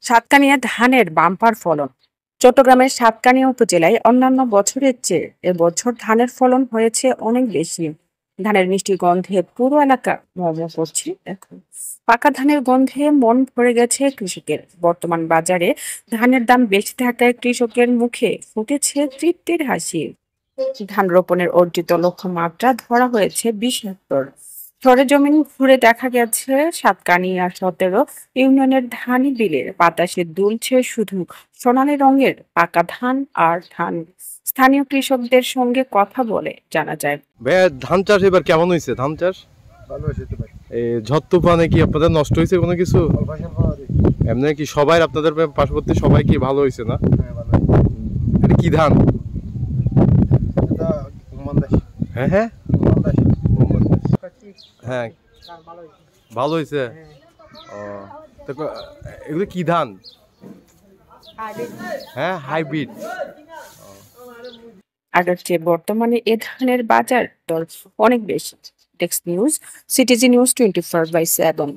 সাতকানিয়া ধানের বাম্পার ফলন। চট্টগ্রামের সাতকানিয়া উপজেলায় অন্যান্য বছরের চেয়ে এবছর ধানের ফলন হয়েছে অনেক বেশি। ধানের মিষ্টি গন্ধে পুরো এলাকা মম করছে। এখন পাকা ধানের গন্ধে মন ভরে গেছে কৃষকের। বর্তমান বাজারে ধানের দাম বেশি থাকায় কৃষকের মুখে ফুটেছে তৃপ্তির হাসি। ধান রোপণের অর্জিত লক্ষ্যমাত্রা ধরা হয়েছে ২০ হেক্টর। সরেজমিন ঘুরে দেখা গেছে সাতকানিয়া ১৭ ইউনিয়নের ধানি বিলের বাতাসে দুলছে শুধু সোনালী রঙের পাকা ধান আর ধান। স্থানীয় কৃষকদের সঙ্গে কথা বলে জানা যায়, ভাইয়া ধান চাষ এবার কেমন হয়েছে? ধান চাষ ভালো হয়েছে তো ভাই। এই ঝড় তুফানে কি আপনাদের নষ্ট হয়েছে কোনো কিছু? এমনি কি সবাই আপনাদের পার্শ্ববর্তী সবাই কি ভালো হয়েছে না? হ্যাঁ ভালো হয়েছে। এটা কি ধান? এটা কুমান্দাস। হ্যাঁ হ্যাঁ কুমান্দাস। হ্যাঁ ভালো হয়েছে। ও তো এগুলো কি ধান? হ্যাঁ হাইব্রিড। আগের চেয়ে বর্তমানে এ ধানের বাজার দর অনেক বেশি। Desk news, CTG news 24/7।